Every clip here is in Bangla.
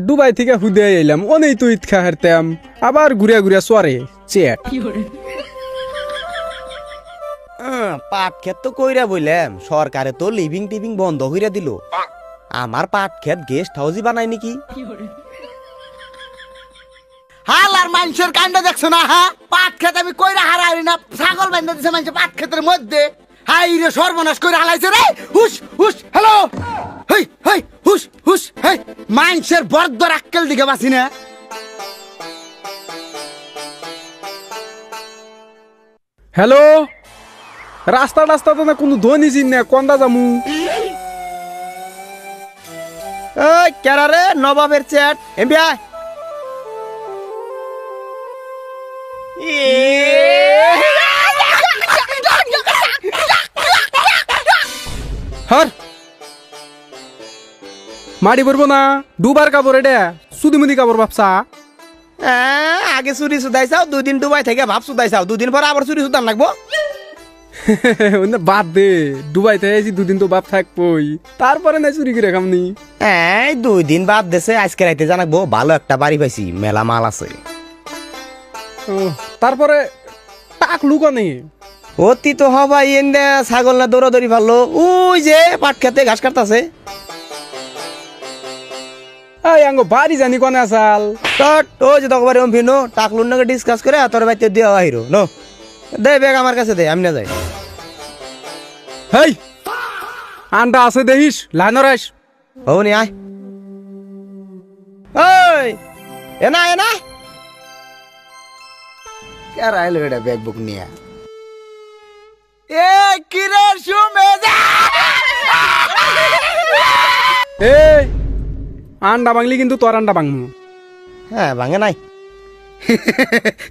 দুবাই থেকে হুদে এলাম অনেক তো ঈদ খা হারতাম আবার ঘুরিয়া ঘুরিয়া সোয়ারে চেট পাট ক্ষেত তো কইরা বললাম সরকারে তো লিভিং টিভিং বন্ধ কইরা দিল আমার পাট ক্ষেত গেস্ট হাউসই বানাই নাকি হাল আর মানুষের কাণ্ড দেখছো না হ্যাঁ পাট ক্ষেত আমি কইরা হারাই না ছাগল বান্ধা দিছে মানুষ পাট ক্ষেতের মধ্যে হাই রে সর্বনাশ করে হালাইছে রে হুস হুস হ্যালো হেই হেই হুস হুস হেই মানুষের বর্দর আক্কেল দিকে বাসি না হ্যালো রাস্তা রাস্তা তো না কোনো ধ্বনি চিন না কন্দা জামু এই কেরা রে নবাবের চ্যাট এমবিআ হর মাড়ি পড়বো না দুবার কাপড় এটা সুদিমুদি কাপড় ভাবসা আগে চুরি সুদাই চাও দুদিন ডুবাই থেকে ভাব সুদাই চাও দুদিন পর আবার চুরি সুদান লাগবো বাদ দে দুবাই থেকে এসি দুদিন তো বাপ থাকবই তারপরে না চুরি করে খামনি এই 2 দিন বাদ দেশে আজকে রাইতে জানাবো ভালো একটা বাড়ি পাইছি মেলা মাল আছে ও, তারপরে টাক লুকা নেই অতি তো হবাই এনে ছাগল না দৌড়াদৌড়ি ভালো ওই যে পাট খেতে ঘাস কাটতাছে এই আঙ্গো বাড়ি জানি কোনে আসাল টট ও যে তকবারে ভিনো টাকলুন নাকি ডিসকাস করে তোর বাইতে দেওয়া হিরো নো দে ব্যাগ আমার কাছে দে আমি না যাই হেই আন্ডা আছে দেখিস লাইনের আইস হও নি আয় ওই এনা এনা কে রাইলো এটা ব্যাগ বুক নিয়ে এ কিরে সুমেজা এ আন্ডা বাংলি কিন্তু তোর আন্ডা বাংমু হ্যাঁ ভাঙে নাই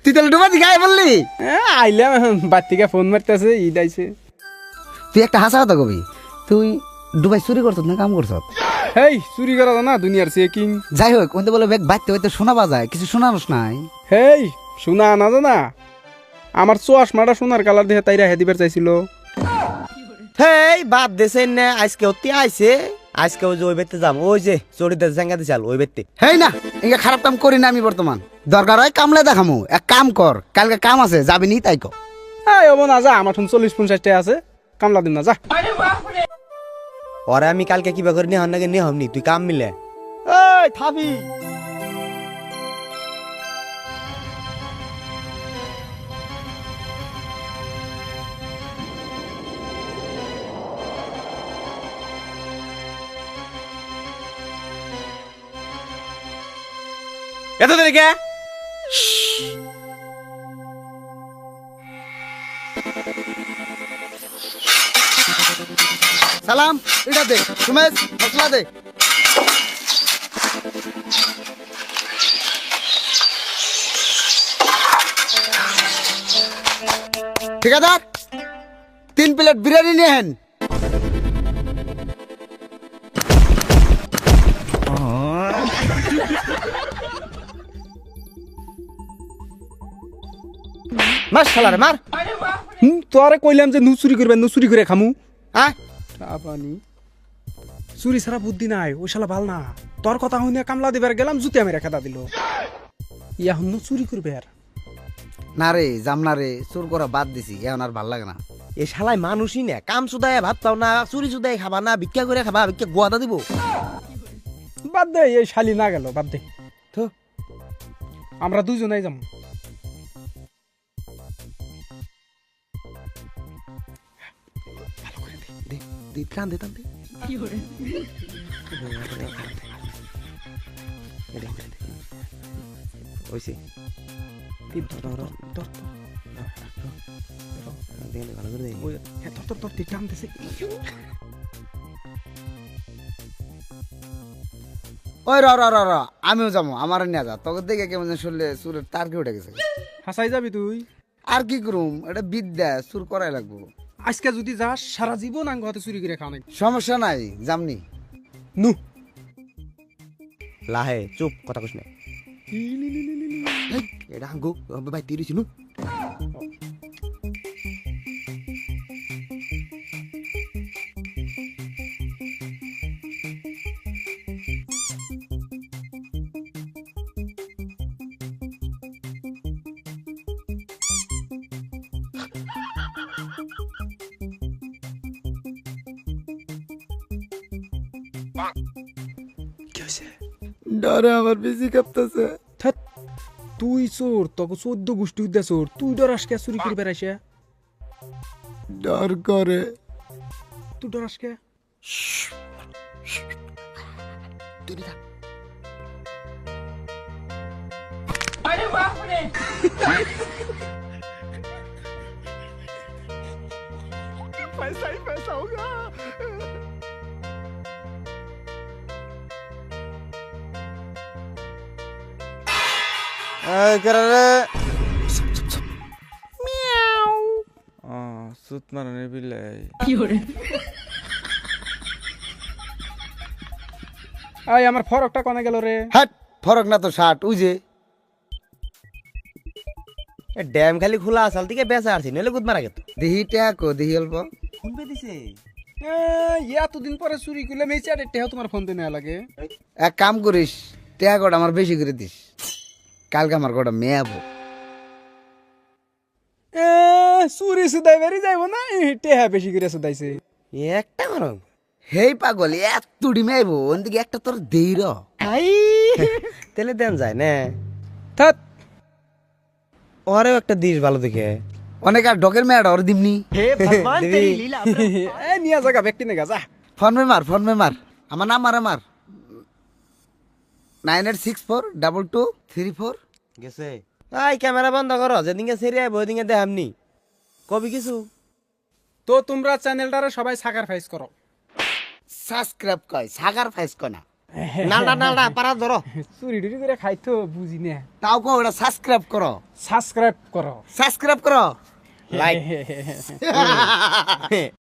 তুই তাহলে ডুবা দি গায়ে বললি আইলাম বাত্তিকে ফোন মারতেছে ঈদ আইছে তুই একটা হাসা কথা কবি তুই ডুবাই চুরি করছত না কাম করছত হেই চুরি করা না দুনিয়ার চেকিং যাই হোক ওতে বলে ব্যাগ বাইতে হইতে শোনা বাজায় কিছু শোনানোস নাই হেই শোনা না জানা আমার চশমাটা সোনার কালার দেখে তাইরা হেদিবার চাইছিল হেই বাদ দেছে না আজকে অতি আইছে আজকে ওই যে ওই বেতে যাম ওই যে চড়িতে জাঙ্গা দিছাল ওই বেতে হেই না ইঙ্গা খারাপ কাম করি না আমি বর্তমান দরকার হয় কামলে দেখামু এক কাম কর কালকে কাম আছে যাবি নি তাই কর এই হবো না যা আমার 40-50 টাকা আছে কামলা দিন না যা ওরে আমি কালকে কিবা করে নিয়ে নাকি নিয়ে হমনি তুই কাম মিলে এই থাবি এত দেরি কে সালাম এটা দে সুমেশ মশলা দে ঠিকাদার 3 প্লেট বিরিয়ানি নিয়ে হেন মার শালারে মার তোরে কইলাম যে নু চুরি করবে নু চুরি করে খামু হ্যাঁ আপনি চুরি ছাড়া বুদ্ধি নাই ওই শালা ভাল না তোর কথা হইনে কামলা দিবার গেলাম জুতে মেরে খেদা দিল ইয়া হন চুরি করবে আর না রে জাম না রে চোর করা বাদ দিছি এখন আর ভাল লাগে না এ শালাই মানুষই না কাম সুদায় ভাত পাও না চুরি সুদায় খাবা না ভিক্ষা করে খাবা ভিক্ষা গোয়াদা দিব বাদ দে এই শালি না গেল বাদ দে তো আমরা দুজনেই যাম দে টান দে ওইসে ভালো করে দে তোর টান দিছে ওই র র র র আমিও যাবো আমার নিয়ে যা তোকে দেখে কেমন যেন শুনলে চুরের টার্কি উঠে গেছে হাসাই যাবি তুই আর কি করুম এটা বিদ্যা চুর করাই লাগবো আজকে যদি যাস সারা জীবন আঙ্গ হাতে চুরি করে খাওয়া নাই সমস্যা নাই জামনি নু লাহে চুপ কথা কইস না এটা হাঙ্গু ভাই তিরিছি নু কি হয়েছে? ডরে আমার বেশি কাঁপতেছে। থাত, তুই চোর, তোকে 14 গোষ্ঠী উদ্যা চোর, তুই ডরাস কে চুরি করে বেড়াইছে? ডর করে। তুই ডরাস কে? সুত মারানে বিলাই আই আমার ফরকটা কোনে গেল রে? হাট, ফরক না তো শার্ট, ওই যে। ড্যাম খালি খোলা আসাল থেকে বেচা আসছি নইলে গুদ মারা গেত। দেহি ট্যাকো, দেহি অল্প। ফোন পে দিছে। এতদিন পরে চুরি করলে মেয়েছে আর টেহা তোমার ফোন দিয়ে নেওয়া লাগে। এক কাম করিস, ট্যাকোটা আমার বেশি করে দিস, কালকে আমার কটা মেয়াবো। চুরি সুদাই বেরি যাইব না, টেহা বেশি করে সুদাইছে। একটা মারো হেই পাগল, এতটি মেয়াবো, ওদিকে একটা তোর দেই র। তেলে দেন যায় না। থাত, ওরেও একটা দিস ভালো দেখে। অনেক আর ডকের মেয়াটা ওর দিমনি। নিয়ে জায়গা ব্যক্তি নেগা যা। ফোন মে মার, আমার নাম মার 98642234 গেছে। আই ক্যামেরা বন্ধ করো, যেদিনকে সেরে আইব ওইদিনকে দেখামনি। কবি কিছু তো তোমরা চ্যানেলটারে সবাই সাকারফাইস করো। সাবস্ক্রাইব কয়, সাগার ফাইস কয় না। নালডা পারা ধরো। চুরি টুরি করে খাইতো বুঝি না। তাও কো ওটা সাবস্ক্রাইব করো, সাবস্ক্রাইব করো। সাবস্ক্রাইব করো। লাইক